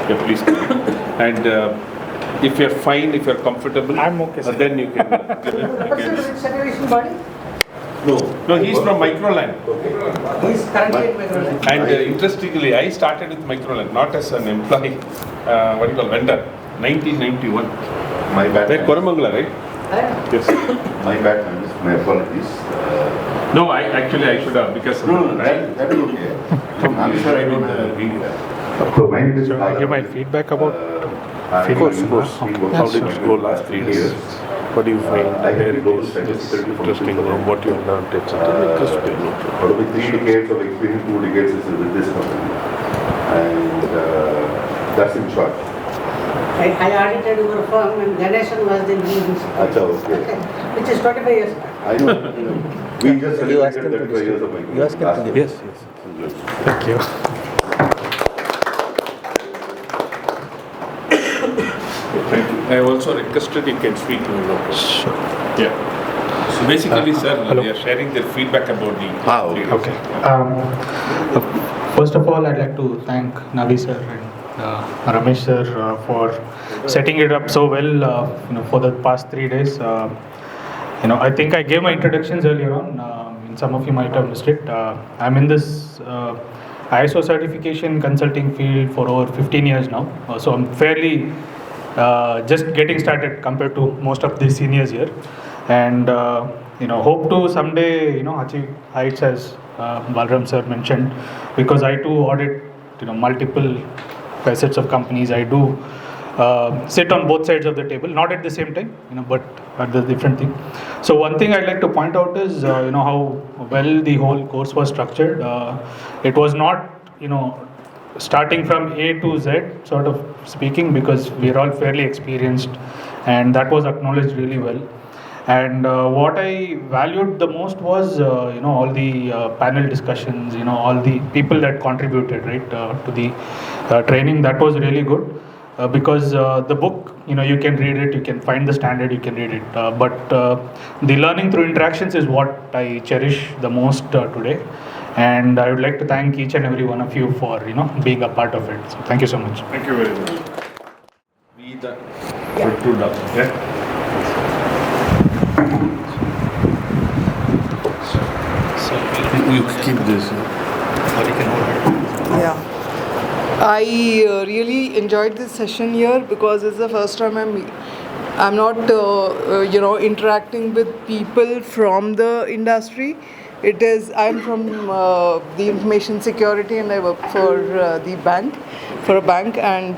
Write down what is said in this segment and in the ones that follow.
Yeah, please. And if you're fine, if you're comfortable, I'm okay, sir. then you can. Which segregation body? No, he's from Microland. He is currently at Microland. And interestingly, I started with Microland, not as an employee, what do you call, vendor, 1991. My bad. They're Koramangala, right? Yes. My bad, my apologies. No, I should have, because of No, the time. that is okay. I'm sure I don't read that. So my name is So I give my feedback about of course. How did you go last 3 days? What do you find there it is interesting, what you learned, etc. Out of the 3 decades of experience, 2 decades is with this company. And that's in short. I audited your firm and Ganeshan was the lead. Acha, okay. Which is 25 years back. I know. We just You asked celebrated him to 35 years of You asked him to give. Yes. Thank you. Thank you. I also requested you can speak to me. Sure. Yeah. So basically, sir, hello. we are sharing their feedback about the. Okay. First of all, I'd like to thank Navi sir and Ramesh sir for setting it up so well. For the past 3 days. I think I gave my introductions earlier on. Some of you might have missed it. I'm in this ISO certification consulting field for over 15 years now. So I'm fairly just getting started compared to most of the seniors here. And hope to someday achieve heights as Balram sir mentioned, because I too audit multiple facets of companies. I do sit on both sides of the table, not at the same time, but at the different thing. So one thing I'd like to point out is how well the whole course was structured. It was not starting from A to Z sort of speaking, because we're all fairly experienced, and that was acknowledged really well. And what I valued the most was all the panel discussions, all the people that contributed to the training. That was really good. Because the book, you can read it, you can find the standard, you can read it. But the learning through interactions is what I cherish the most today. And I would like to thank each and every one of you for, being a part of it. So thank you so much. Thank you very much. Be the Protruda. Yeah. So You keep this. Yeah. I really enjoyed this session here because it's the first time I'm not interacting with people from the industry. I'm from the information security, and I work for a bank, and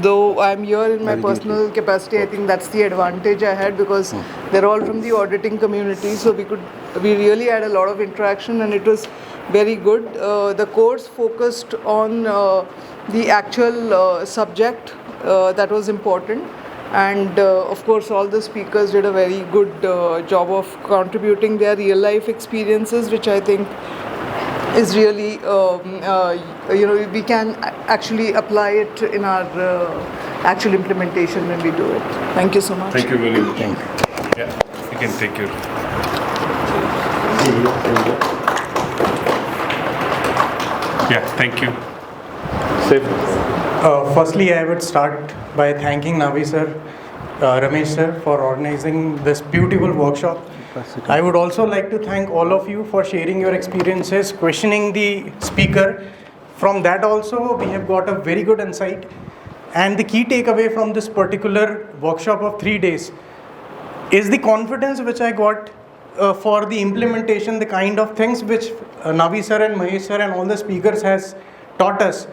though I'm here in my personal capacity, I think that's the advantage I had, because they're all from the auditing community, so we really had a lot of interaction, and it was very good. The course focused on the actual subject that was important, and of course all the speakers did a very good job of contributing their real life experiences, which I think is really we can actually apply it in our actual implementation when we do it. Thank you so much. Thank you very much. Yeah, you can take your. Yeah, thank you. Firstly, I would start by thanking Navi sir, Ramesh sir for organizing this beautiful workshop. I would also like to thank all of you for sharing your experiences, questioning the speaker. From that also, we have got a very good insight. And the key takeaway from this particular workshop of 3 days is the confidence which I got for the implementation, the kind of things which Navi sir and Mahesh sir and all the speakers has taught us.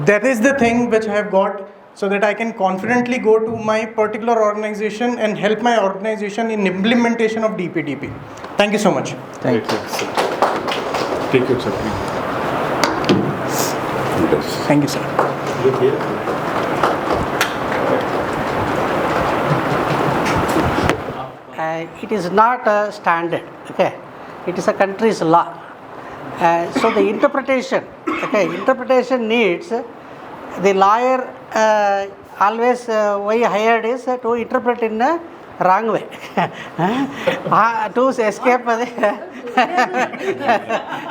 That is the thing which I have got, so that I can confidently go to my particular organization and help my organization in implementation of DPDP. Thank you so much. Thank you. Take your sir. Thank you, sir. It is not a standard, okay? It is a country's law. So the interpretation needs the lawyer always why hired is to interpret in wrong way. To escape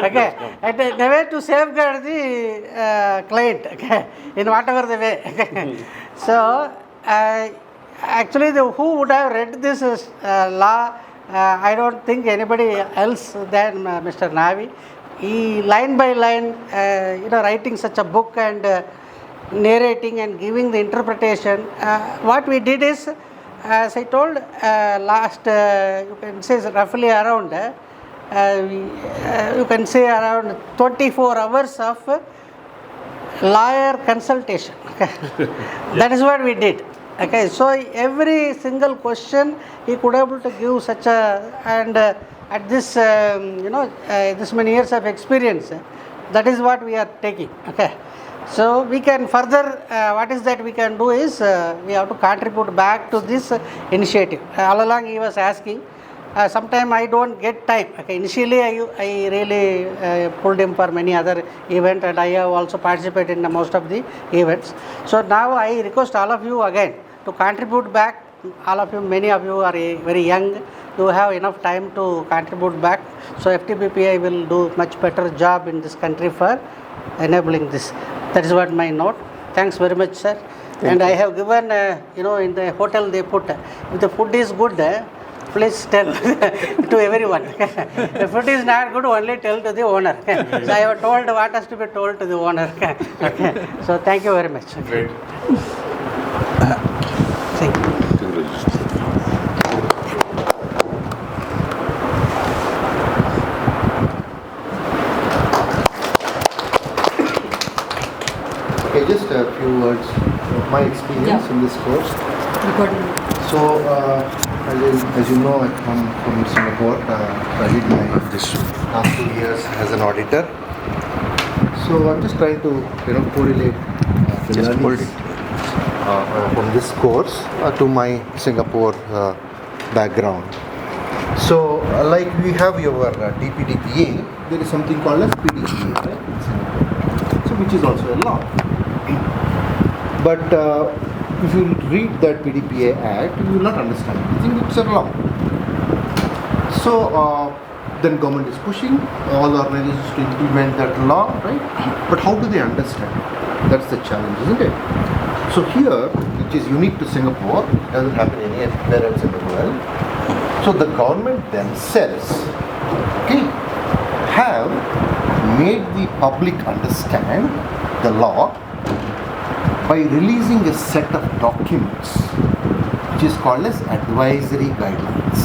okay, and the way to safeguard the client, okay, in whatever the way. Okay. So actually, who would have read this law? I don't think anybody else than Mr. Navi. He line by line, writing such a book and narrating and giving the interpretation. What we did is, as I told last, you can say roughly around, you can say around 24 hours of lawyer consultation. Okay. That is what we did. Okay, so every single question he could able to give such a, and at this this many years of experience, that is what we are taking. Okay, so we can further what is that we can do is we have to contribute back to this initiative. All along he was asking. Sometime I don't get time. Okay, initially I really pulled him for many other events, and I have also participated in most of the events. So now I request all of you again to contribute back. All of you, many of you are very young. You have enough time to contribute back. So FDPPI will do much better job in this country for enabling this. That is what my note. Thanks very much, sir. And I have given, in the hotel they put, if the food is good, please tell to everyone. If food is not good, only tell to the owner. So I have told what has to be told to the owner. Okay. So thank you very much. Great. Thank you. Okay, just a few words of my experience in this course. So, as you know, I come from Singapore. I did my last 2 years as an auditor. So, I'm just trying to, correlate the learnings from this course to my Singapore background. So, like we have your DPDPA, there is something called as PDPA, right, in Singapore. So, which is also a law. But if you read that PDPA Act, you will not understand. I think it's a law. So then government is pushing all organizations to implement that law, right? But how do they understand? That's the challenge, isn't it? So here, which is unique to Singapore, it doesn't happen anywhere else in the world. So the government themselves, okay, have made the public understand the law by releasing a set of documents which is called as advisory guidelines.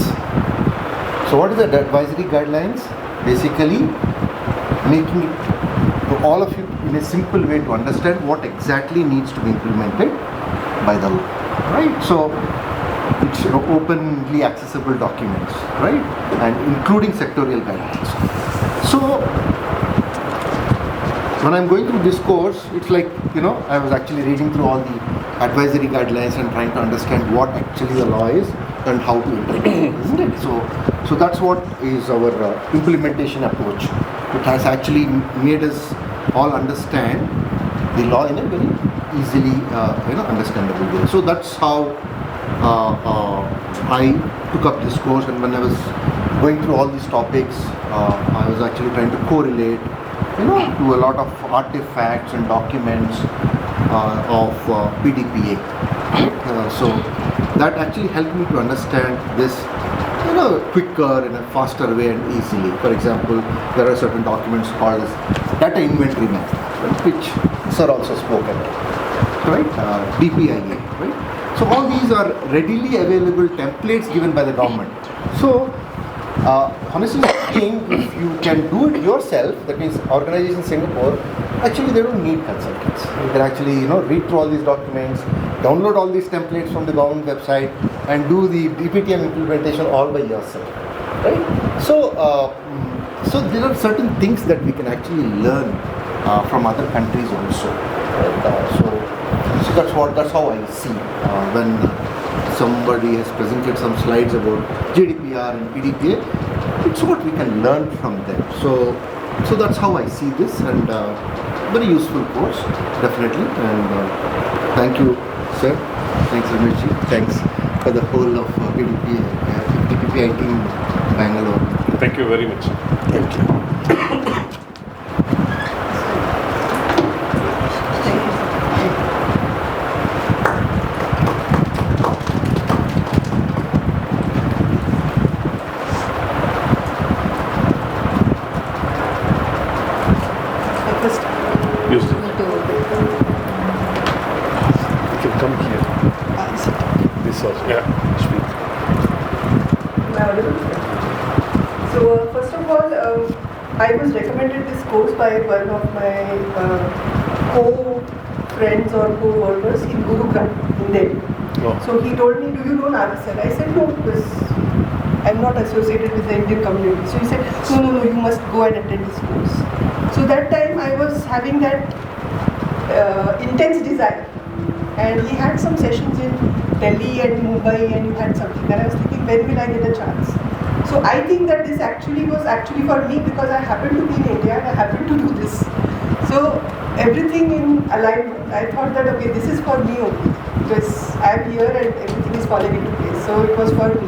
So what is the advisory guidelines? Basically making it to all of you in a simple way to understand what exactly needs to be implemented by the law, right? So it's openly accessible documents, right? And including sectorial guidelines. So when I'm going through this course, it's like, I was actually reading through all the advisory guidelines and trying to understand what actually the law is and how to implement it, isn't it? So that's what is our implementation approach. It has actually made us all understand the law in a very easily, understandable way. So that's how I took up this course, and when I was going through all these topics, I was actually trying to correlate to a lot of artifacts and documents of PDPA. So that actually helped me to understand this quicker, in a faster way and easily. For example, there are certain documents called as data inventory map, right, which sir also spoke about, right? DPIA, right? So all these are readily available templates given by the government. So honestly speaking, if you can do it yourself, that means organizations in Singapore, actually they don't need consultants. You can actually read through all these documents, download all these templates from the government website, and do the DPTM implementation all by yourself, right? So so there are certain things that we can actually learn from other countries also, right? So that's how I see when somebody has presented some slides about GDPR and PDPA, it's what we can learn from them. So that's how I see this, and very useful course, definitely. And thank you, sir. Thanks, Rameshji. Thanks. by the whole of FDPPI team Bangalore. Thank you very much. Thank you. Use it. You can come here. This also. Yeah. Speak. So first of all, I was recommended this course by one of my co-friends or co-workers in Gurugram, in Delhi. Oh. So he told me, do you know Navi sir? I said, no, because I'm not associated with the Indian community. So he said, no, you must go and attend this course. So that time I was having that intense desire. And he had some sessions in Delhi and Mumbai and you had something. And I was thinking, when will I get a chance? So I think that this was actually for me because I happened to be in India and I happened to do this. So everything in alignment, I thought that okay, this is for me only because I'm here and everything is falling into place. So it was for me.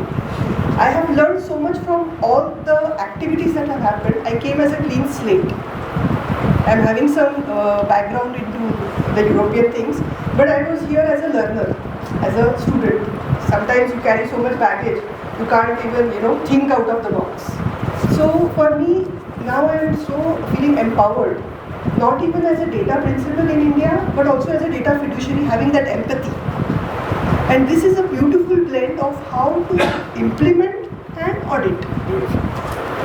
I have learned so much from all the activities that have happened. I came as a clean slate. I'm having some background into the European things, but I was here as a learner, as a student. Sometimes you carry so much baggage, you can't even, think out of the box. So for me, now I am so feeling empowered, not even as a data principal in India, but also as a data fiduciary, having that empathy. And this is a beautiful blend of how to implement and audit.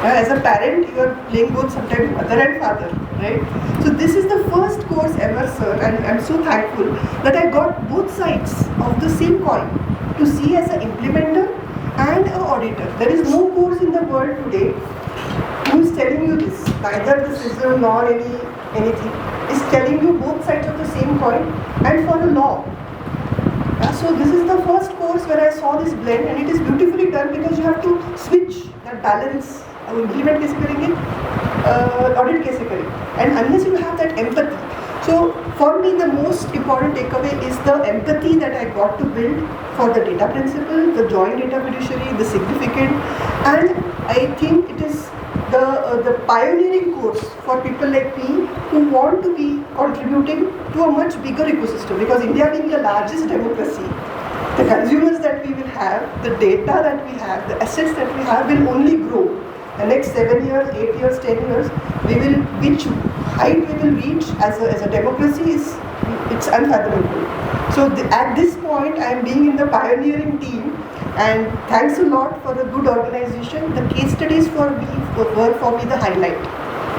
As a parent, you are playing both sometimes mother and father, right? So this is the first course ever, sir, and I'm so thankful that I got both sides of the same coin to see as an implementer and an auditor. There is no course in the world today who is telling you this, neither the system nor anything, is telling you both sides of the same coin and for a law. So this is the first course where I saw this blend and it is beautifully done because you have to switch that balance. Implement कैसे करेंगे, audit कैसे करेंगे, and unless you have that empathy. So for me the most important takeaway is the empathy that I got to build for the data principle, the joint data fiduciary, the significant, and I think it is the pioneering course for people like me who want to be contributing to a much bigger ecosystem, because India being the largest democracy, the consumers that we will have, the data that we have, the assets that we have will only grow. The next 7 years, 8 years, 10 years, which height we will reach as a democracy it's unfathomable. So at this point, I am being in the pioneering team, and thanks a lot for the good organization. The case studies were for me the highlight,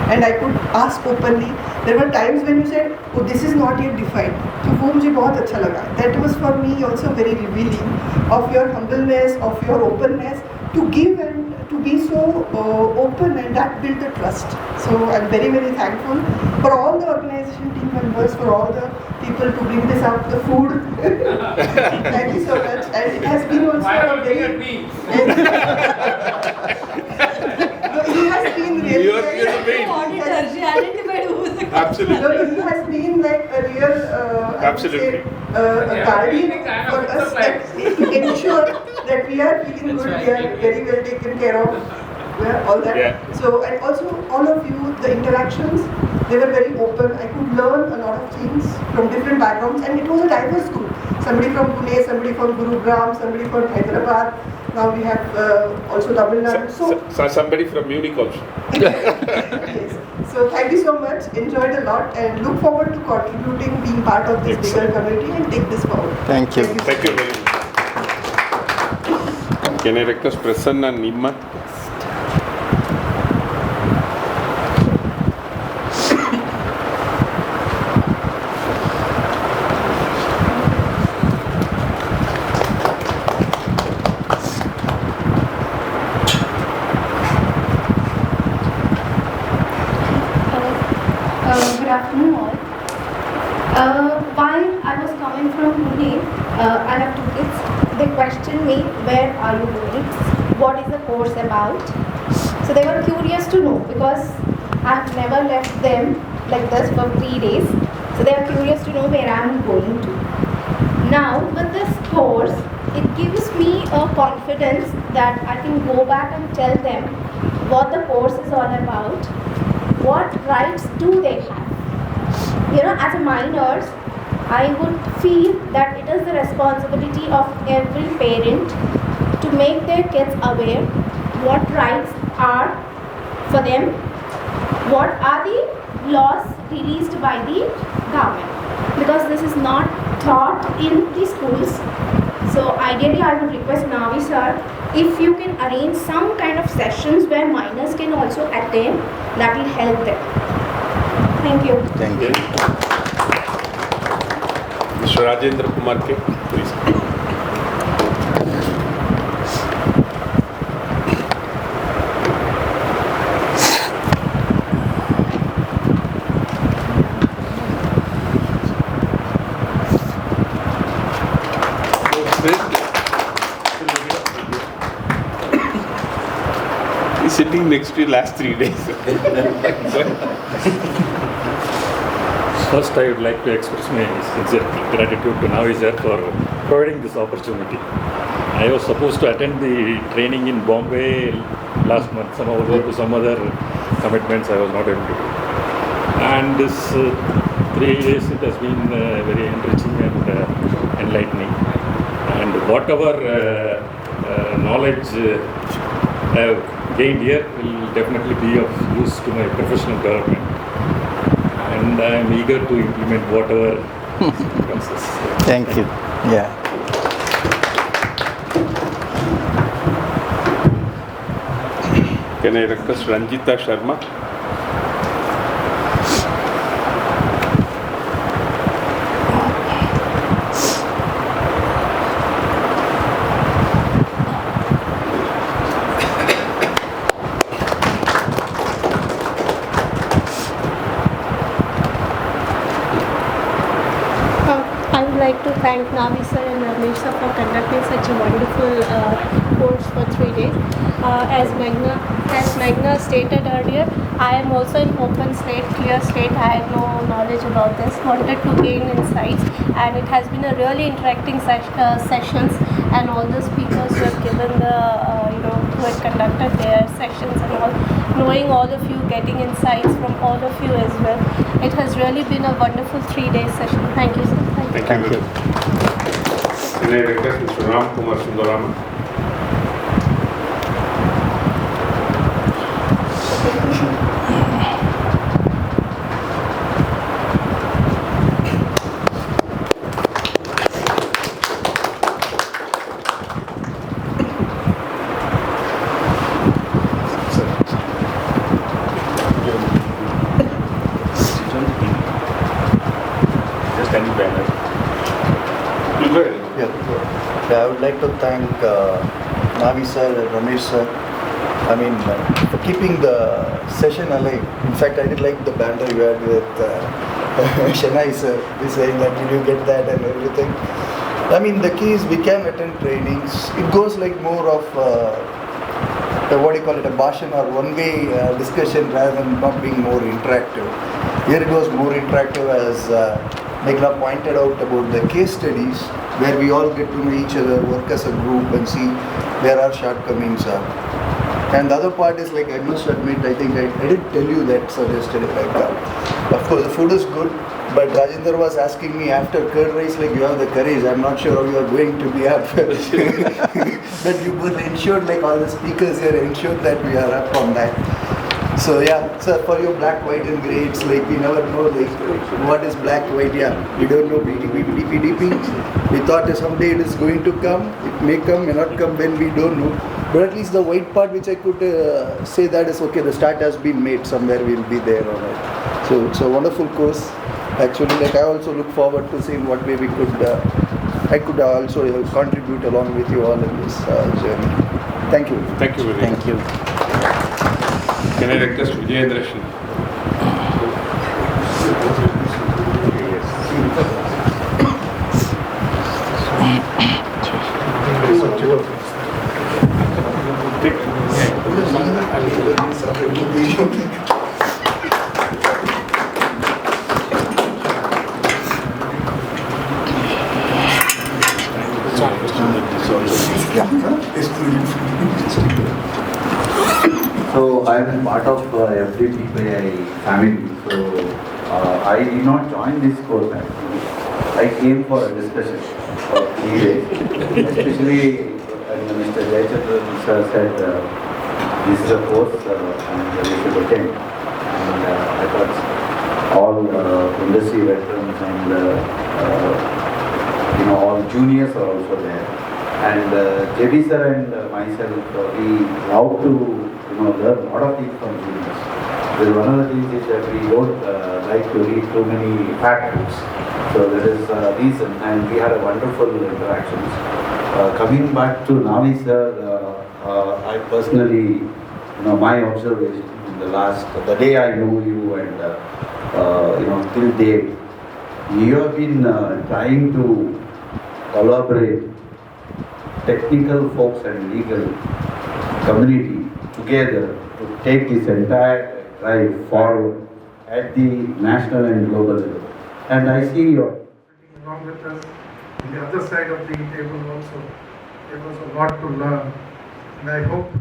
and I could ask openly. There were times when you said, "Oh, this is not yet defined." So वो मुझे बहुत अच्छा लगा. That was for me also very revealing of your humbleness, of your openness to give and to be so open, and that built the trust. So I'm very, very thankful for all the organization team members, for all the people to bring this up, the food. Thank you so much. And it has been also a very... He has been really... You're the main. Absolutely. No, he has been like a real, Absolutely. A guardian for us to ensure that we are feeling good, we are very well taken care of, all that. Yeah. So, and also all of you, the interactions, they were very open. I could learn a lot of things from different backgrounds, and it was a diverse group. Somebody from Pune, somebody from Gurugram, somebody from Hyderabad. Now we have also Tamil Nadu. So somebody from Munich also. Yes. So thank you so much. Enjoyed a lot and look forward to contributing, being part of this bigger community and take this forward. Thank you. Thank you very much. Can I request Prasanna and Nima? Good afternoon all. While I was coming from Pune, I have two kids. They questioned me, where are you going? What is the course about? So they were curious to know because I have never left them like this for 3 days. So they are curious to know where I am going to. Now with this course, it gives me a confidence that I can go back and tell them what the course is all about, what rights do they have. As a minors, I would feel that it is the responsibility of every parent to make their kids aware what rights are for them, what are the laws released by the government, because this is not taught in the schools. So ideally I would request Navi sir, if you can arrange some kind of sessions where minors can also attend, that will help them. Thank you. Thank you. Mr. Rajendra Kumar K, please. He's sitting next to you last 3 days. First, I would like to express my sincere gratitude to Navi sir for providing this opportunity. I was supposed to attend the training in Bombay last month. Somehow, due to some other commitments, I was not able to do. And this 3 days, it has been very enriching and enlightening. And whatever knowledge I have gained here will definitely be of use to my professional development. And I am eager to implement whatever process. Thank you. Yeah. Can I request Ranjita Sharma? I would like to thank Navi sir and Ramesh sir for conducting such a wonderful course for 3 days. As Meghna stated earlier, I am also an open slate, clear slate. I had no knowledge about this, wanted to gain insights, and it has been a really interacting sessions, and all the speakers who have given the, who had conducted their sessions and all, knowing all of you, getting insights from all of you as well. It has really been a wonderful 3-day session. Thank you, sir. Thank you. Can I request Mr. Ram Kumar Sundarama? Just any banner. Go ahead. I would like to thank Navi sir and Ramesh sir. I mean, for keeping the session alive. In fact, I did like the banter you had with Shanai sir. He's saying that, did you get that and everything. I mean, the key is we can attend trainings. It goes like more of what do you call it, a bhashan or one-way discussion rather than not being more interactive. Here it was more interactive, as Meghna pointed out about the case studies where we all get to know each other, work as a group and see where our shortcomings are. And the other part is, like, I must admit, I think I did tell you that sir yesterday, like, of course the food is good, but Rajendra was asking me after curd rice, like, you have the courage, I'm not sure how you are going to be up. But you both ensured, like all the speakers here ensured that we are up on that. So yeah, sir, for your black, white and grey, it's like we never know, like, what is black, white, yeah. We don't know BDP. We thought someday it is going to come, it may come, may not come, when we don't know. But at least the white part, which I could say that is okay, the start has been made, somewhere we'll be there on it. So it's a wonderful course. Actually, like, I also look forward to seeing what way we could, I could also contribute along with you all in this journey. Thank you. Thank you very much. Thank you. Can I request Vijayendra Singh? So I am part of FDPPI family. So I did not join this course actually. I came for a discussion for 3 days. Especially when Mr. Jayachandran sir said this is a course and we should attend. And I thought all industry veterans and all juniors are also there. And JB sir and myself, we love to learn a lot of things from juniors. Well, one of the things is that we don't like to read too many fact books. So that is the reason, and we had a wonderful interactions. Coming back to Navi sir, I personally, my observation in the day I know you and till date, you have been trying to collaborate technical folks and legal community together to take this entire drive forward at the national and global level. And I see your along with us on the other side of the table also. There was a lot to learn, and I hope to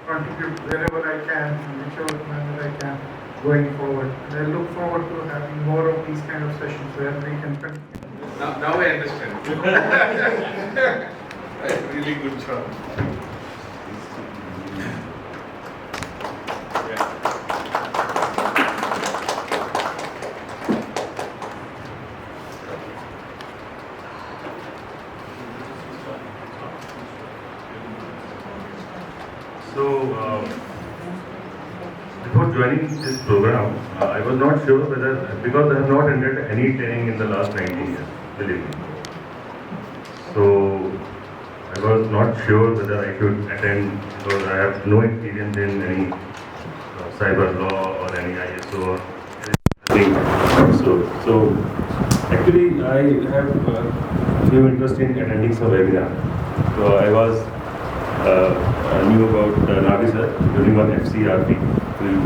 contribute wherever I can, in whichever manner I can, going forward. And I look forward to having more of these kind of sessions where we can continue. Now I understand. Really good job. So, before joining this program, I was not sure whether, because I have not attended any training in the last 19 years, believe me. So, I was not sure whether I should attend because I have no experience in any cyber law or any ISO or anything. So actually I have few interest in attending some webinar. So I was knew about Navi sir during one FCRP,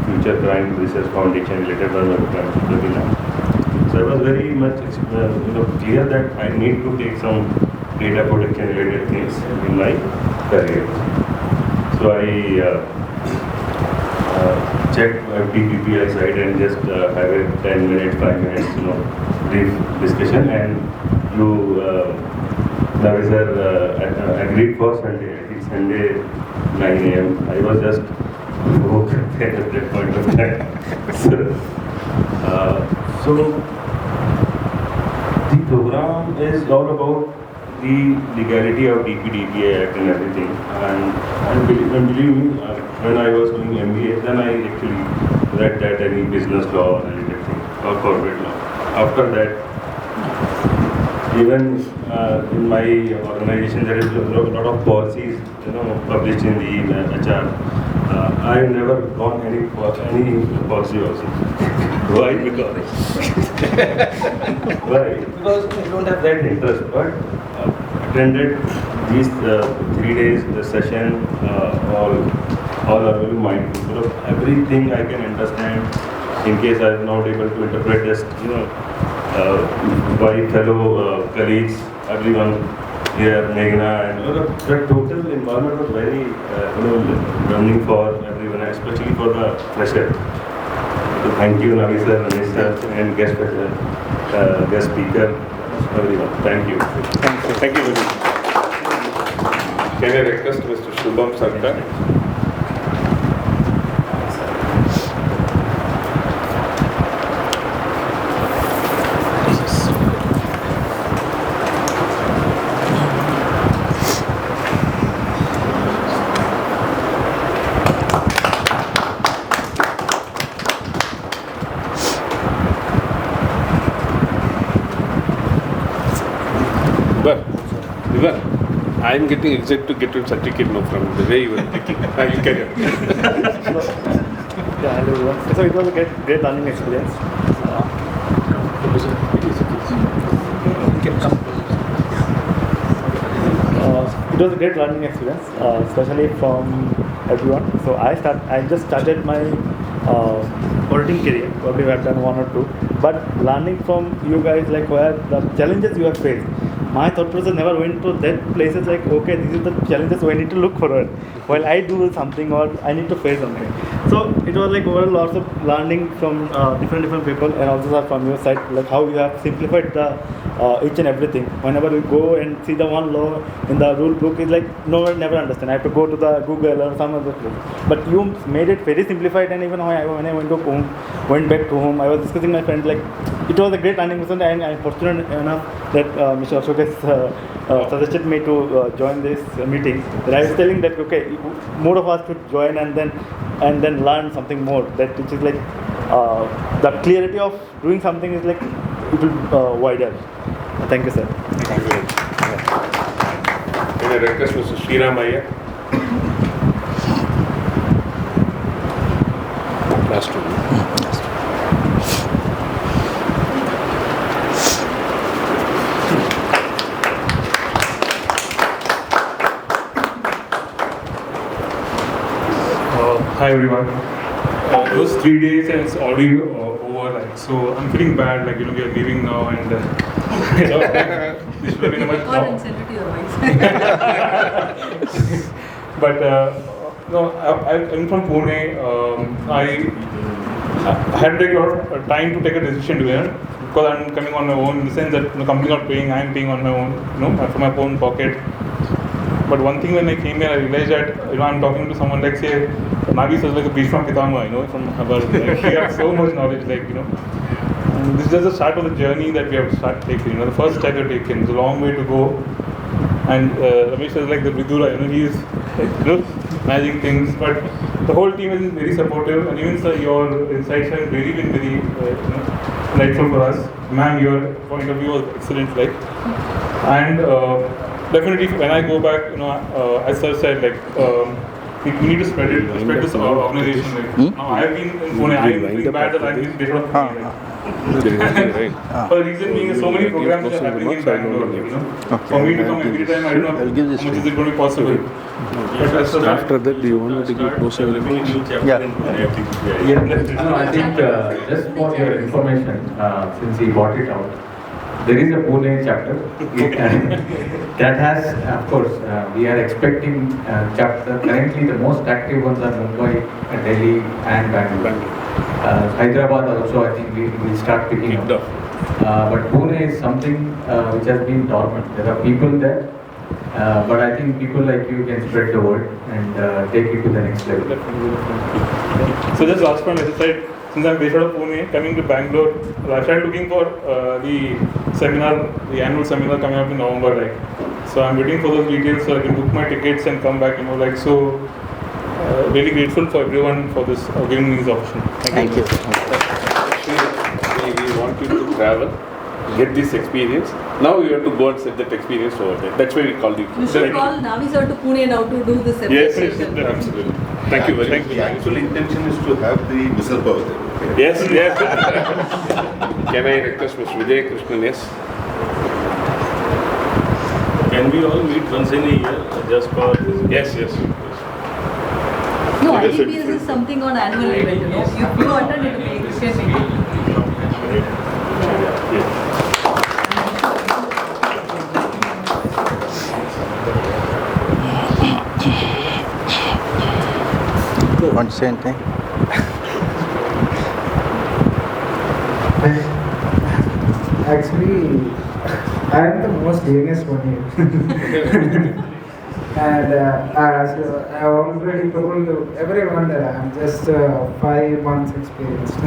Future Crime Research Foundation related webinar. So I was very much clear that I need to take some data protection related things in my career. So I checked FDPPI site and just have a 10 minutes, 5 minutes, brief discussion, and you, Navi sir, agreed for Sunday. I think Sunday 9 a.m. I was just woke at that point of time. So the program is all about the legality of DPDPA Act and everything. And believe me, when I was doing MBA, then I actually read that any business law related thing or corporate law. After that, even in my organization, there is a lot of policies, published in the HR. I have never gone any policy also. Why? Why? Because I don't have that interest. But attended these 3 days, the session, all are very mindful. Everything I can understand. In case I am not able to interpret, just my fellow colleagues, everyone here, Meghna, and the total environment was very learning for everyone, especially for the fresher. So thank you, Navi sir, Ramesh sir, and guest speaker, everyone. Thank you. Thank you very much. Can I request Mr. Shubham Sarkar? I am getting excited to get your certificate now from the way you were thinking. You carry on. Yeah, hello everyone. So it was a great learning experience. It was a great learning experience, especially from everyone. So I just started my auditing career. Probably I've done 1 or 2. But learning from you guys, like where the challenges you have faced, my thought process never went to that places like, okay, this is the challenges, so I need to look forward while I do something or I need to face something. So it was like overall lots of learning from different people, and also from your side, like how you have simplified the each and everything. Whenever we go and see the one law in the rule book, is like no one never understand. I have to go to the Google or some other place. But you made it very simplified, and even when I went back to home, I was discussing with my friends, like it was a great learning lesson, and I'm fortunate enough that Mr. Ashok has suggested me to join this meeting. That I was telling that okay, more of us should join and then learn something more. That which is like the clarity of doing something is like it will wider. Thank you, sir. Thank you very much. Can I request Mr. Sriram Iyer? Last one. Hi everyone. It was 3 days and it's already over. Like, so I'm feeling bad. Like we are leaving now, and this should have been a much. Call and send it to your wife. But no, I'm from Pune. I had to take a lot of time to take a decision to here because I'm coming on my own. In the sense that the company is not paying, I'm paying on my own. From my own pocket. But one thing when I came here, I realized that I'm talking to someone like say Navi was like a Bhishma Pitama, from Habar. Like, he had so much knowledge, and this is just the start of the journey that we have to start taking. The first step we've taken. It's a long way to go. And Ramesh is like the Vidura, he's managing things. But the whole team is very supportive, and even sir, your insights have really been very delightful for us. Ma'am, your point of view was excellent. And definitely when I go back, as sir said, we need to spread this organization. Now I've been in Pune, I'm feeling bad that I've been there from Pune. For the reason being, so many programs are happening in Bangalore. For me to come every time, I don't know how much is it going to be possible. But After that, do you want to give closing remarks? No, I think just for your information, since he brought it out, there is a Pune chapter. That has, of course, we are expecting chapter. Currently, the most active ones are Mumbai, Delhi, and Bangalore. Hyderabad also, I think we will start picking up. But Pune is something which has been dormant. There are people there, but I think people like you can spread the word and take it to the next level. So just last point, as I said, since I'm based out of Pune, coming to Bangalore, I started looking for the annual seminar coming up in November. So I'm waiting for those details so I can book my tickets and come back. So really grateful for everyone for this giving me this option. Thank you. We want you to travel, get this experience. Now you have to go and set that experience over there. That's why we called you. You should call Navi sir to Pune now to do this episode. Yes, absolutely. Thank you very much. The actual intention is to have the whistle power there. Yes. Can I request Mr. Vijay Krishnan? Yes. Can we all meet once in a year just for this? Yes. No, IDPS is something on annual event. You attend it to Christian meeting. Want to say anything? Actually, I am the most genius one here. And as I already told everyone that I am just 5 months experienced.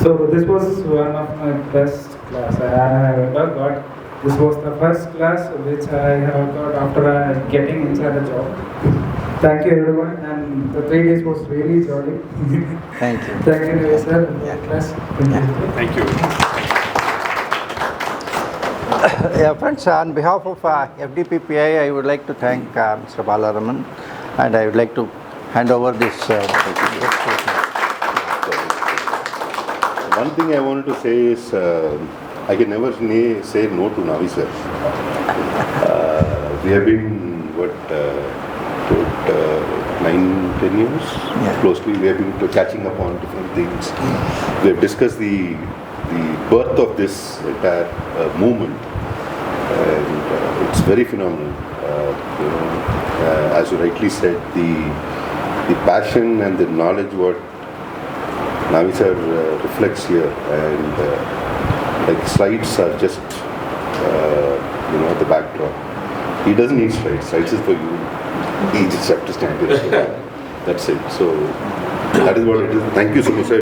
So this was one of my best class. I ever got. This was the first class which I have got after getting inside the job. Thank you everyone, and the 3 days was really jolly. Thank you. Thank you, sir. Class. Thank you. Friends, on behalf of FDPPI, I would like to thank Mr. Balaraman, and I would like to hand over this. One thing I wanted to say is I can never say no to Navi sir. We have been, 9-10 years closely. We have been catching up on different things. We have discussed the birth of this entire movement. it's very phenomenal. As you rightly said, the passion and the knowledge what Navi sir reflects here, and like slides are just the backdrop. He doesn't need slides. Slides is for you. He just have to stand there. That's it. So that is what it is. Thank you so much, sir.